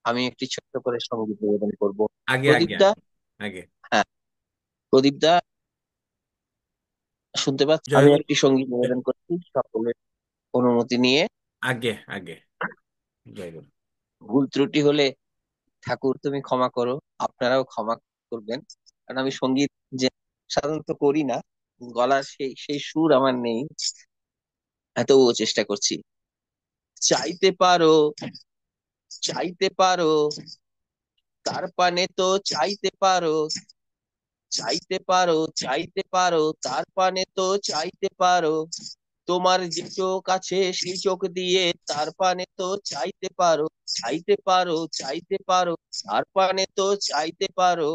আমি একটি ছোট্ট করে সঙ্গীত নিবেদন করব। আগে প্রদীপ আগে দা। আগে আগে হ্যাঁ, প্রদীপ দা, শুনতে পাচ্ছি? আমি জয়গুরু। একটি সঙ্গীত নিবেদন করছি সকলের অনুমতি নিয়ে। আগে আগে জয়গুরু। ভুল ত্রুটি হলে ঠাকুর তুমি ক্ষমা করো, আপনারাও ক্ষমা করবেন। কারণ আমি সঙ্গীত যে সাধারণত করি না, গলার সেই সেই সুর আমার নেই, এতও চেষ্টা করছি। চাইতে পারো, চাইতে পারো, তার পানে তো চাইতে পারো। চাইতে পারো, চাইতে পারো, তার পানে তো চাইতে পারো। তোমার যে চোখ আছে সেই চোখ দিয়ে তার পানে তো চাইতে পারো। চাইতে পারো, চাইতে পারো, তার পানে তো চাইতে পারো।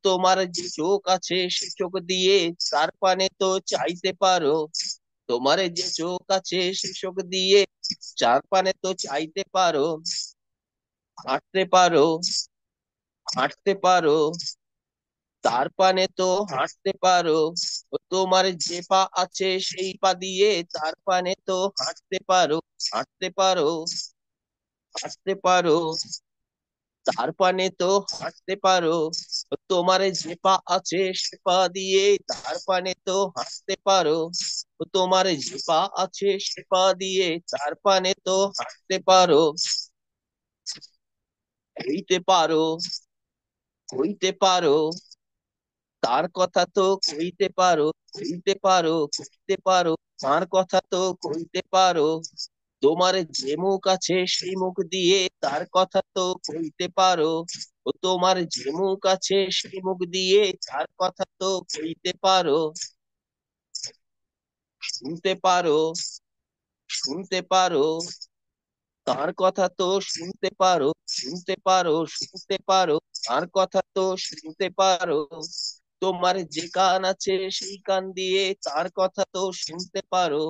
তোমার যে চোখ আছে সেই চোখ দিয়ে তার পানে তো চাইতে পারো। তোমার যে চোখ আছে সেই চোখ দিয়ে চার পানে তো চাইতে পারো। হাঁটতে পারো, হাঁটতে পারো, তার পানে তো হাঁটতে পারো। তোমার যে পা আছে সেই পা দিয়ে তার পানে তো হাঁটতে পারো। হাঁটতে পারো, হাঁটতে পারো, তার পানে তো হাঁটতে পারো। তোমার যে পা আছে সে পা দিয়ে তার পানে তো হাঁটতে পারো। তোমার যে পা আছে সে পা দিয়ে তার পানে তো হাঁটতে পারো। হইতে পারো, হইতে পারো, তার কথা তো কইতে পারো। কইতে পারো, কইতে পারো, তার কথা তো কইতে পারো। তোমার যে মুখ আছে সেই মুখ দিয়ে তার কথা তো কইতে পারো। ও তোমার যে মুখ আছে সেই মুখ দিয়ে তার কথা তো কইতে পারো। শুনতে পারো, শুনতে পারো, তার কথা তো শুনতে পারো। শুনতে পারো, শুনতে পারো, তার কথা তো শুনতে পারো। তোমার যে কান আছে সেই কান দিয়ে তার কথা তো শুনতে পারো।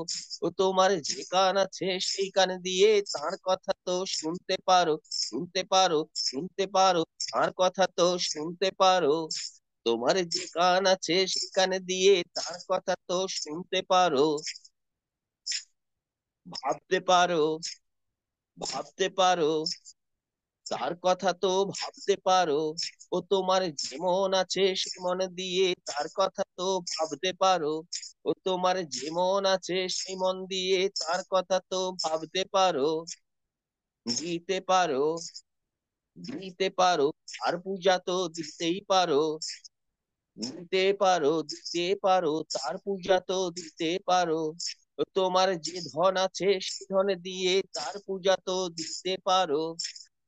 ও তোমার যে কান আছে সেই কান দিয়ে তার কথা তো শুনতে পারো। শুনতে পারো, শুনতে পারো, তার কথা তো শুনতে পারো। তোমার যে কান আছে সেই কানে দিয়ে তার কথা তো শুনতে পারো। ভাবতে পারো, ভাবতে পারো, তার কথা তো ভাবতে পারো। ও তোমার যে মন আছে সে মন দিয়ে তার কথা তো ভাবতে পারো। ও তোমার যে মন আছে সেই মন দিয়ে তার কথা তো ভাবতে পারো। দিতে পারো, দিতে পারো, আর পূজা তো দিতেই পারো। দিতে পারো, দিতে পারো, তার পূজা তো দিতে পারো। ও তোমার যে ধন আছে সে ধন দিয়ে তার পূজা তো দিতে পারো।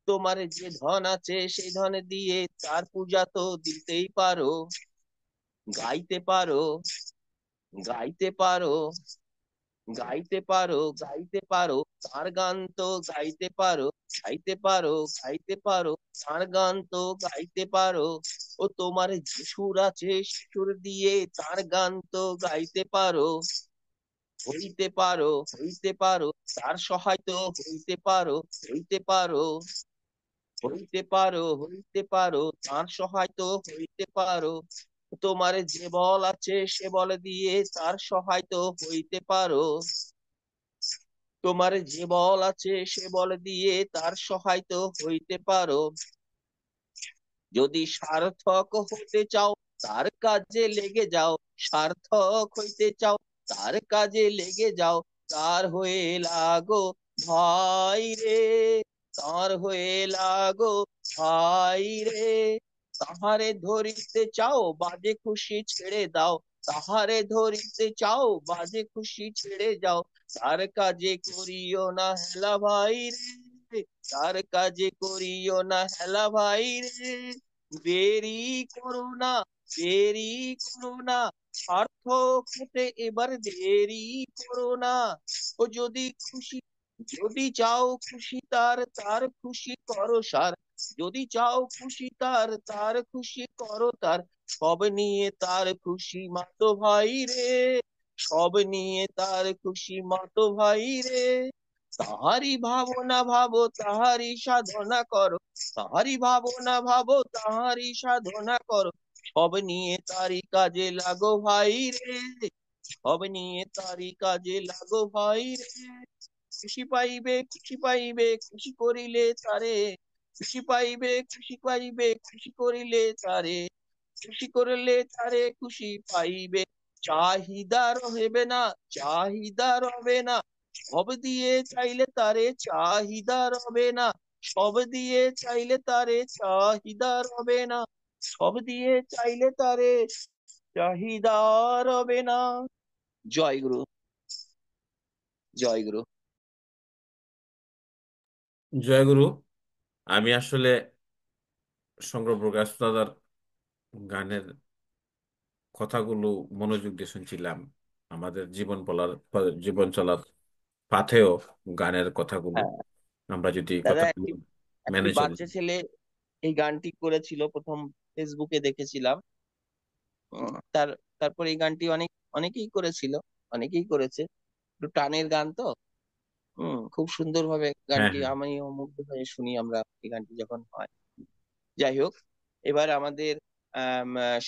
তোমার যে ধন আছে সেই ধন দিয়ে তার পূজা তো দিতেই পারো। গাইতে পারো, গাইতে পারো, গাইতে পারো, গাইতে পারো, তার গান তো গাইতে পারো। গাইতে পারো, গাইতে পারো, তার গান তো গাইতে পারো। ও তোমার যে সুর আছে সে সুর দিয়ে তার গান তো গাইতে পারো। হইতে পারো, হইতে পারো, তার সহায় তো হইতে পারো। হইতে পারো, হইতে পারো, হইতে পারো, তার সহায় তো হইতে পারো। তোমার যে বল আছে সে বল দিয়ে তার সহায় তো হইতে পারো। তোমার যে বল আছে সে বল দিয়ে তার সহায় তো হইতে পারো। যদি সার্থক হতে চাও তার কাজে লেগে যাও। সার্থক হইতে চাও তার কাজে লেগে যাও। তার হয়ে লাগো ভাই রে, তার হয়ে লাগো ভাই রে। তাহারে ধরিতে চাও বাজে খুশি ছেড়ে দাও। তাহারে ধরিতে চাও বাজে খুশি ছেড়ে যাও। তার কাজে করিও না হেলা ভাই রে, তার কাজে করিও না হেলা ভাই রে। দেরি করো না, দেরি করো না, সার্থক হতে এবার দেরি করো না। ও যদি খুশি, যদি চাও খুশি তার, তার খুশি করো সার। যদি চাও খুশি তার, তার খুশি করো তার। সব নিয়ে তার খুশি মাতো ভাই রে, সব নিয়ে তার খুশি মাতো ভাই রে। তাহারি ভাবনা ভাবো, তাহারি সাধনা করো। তাহারি ভাবনা ভাবো, তাহারি সাধনা করো। সব নিয়ে তারি কাজে লাগো ভাই রে, সব নিয়ে তারি কাজে লাগো ভাই রে। খুশি পাইবে, খুশি পাইবে, খুশি করিলে তারে। খুশি পাইবে খুশি পাইবে খুশি করিলে তারে, খুশি করিলে তারে খুশি পাইবে। চাহিদা রহিবে না, চাহিদা রবে না, সব দিয়ে চাইলে তারে চাহিদা রবে না, সব দিয়ে চাইলে তারে চাহিদা রবে না, সব দিয়ে চাইলে তারে চাহিদা রবে না। জয় গুরু, জয় গুরু। জয়গুরু। আমি আসলে শঙ্কর প্রকাশ দাদার গানের কথাগুলো মনোযোগ দিয়ে শুনছিলাম। আমাদের জীবন চলার পাথেও গানের কথাগুলো হ্যাঁ আমরা যদি দাদা, কথাগুলো একটি একটি মেনে চলি। বাচ্চা ছেলে এই গানটি করেছিল, প্রথম ফেসবুকে দেখেছিলাম। তার তারপর এই গানটি অনেকেই করেছিল, অনেকেই করেছে। একটু টানের গান তো, খুব সুন্দরভাবে হ্যাঁ, গানটি, হ্যাঁ। আমিও মুগ্ধ হয়ে শুনি আমরা এই গানটি যখন হয়। যাই হোক, এবার আমাদের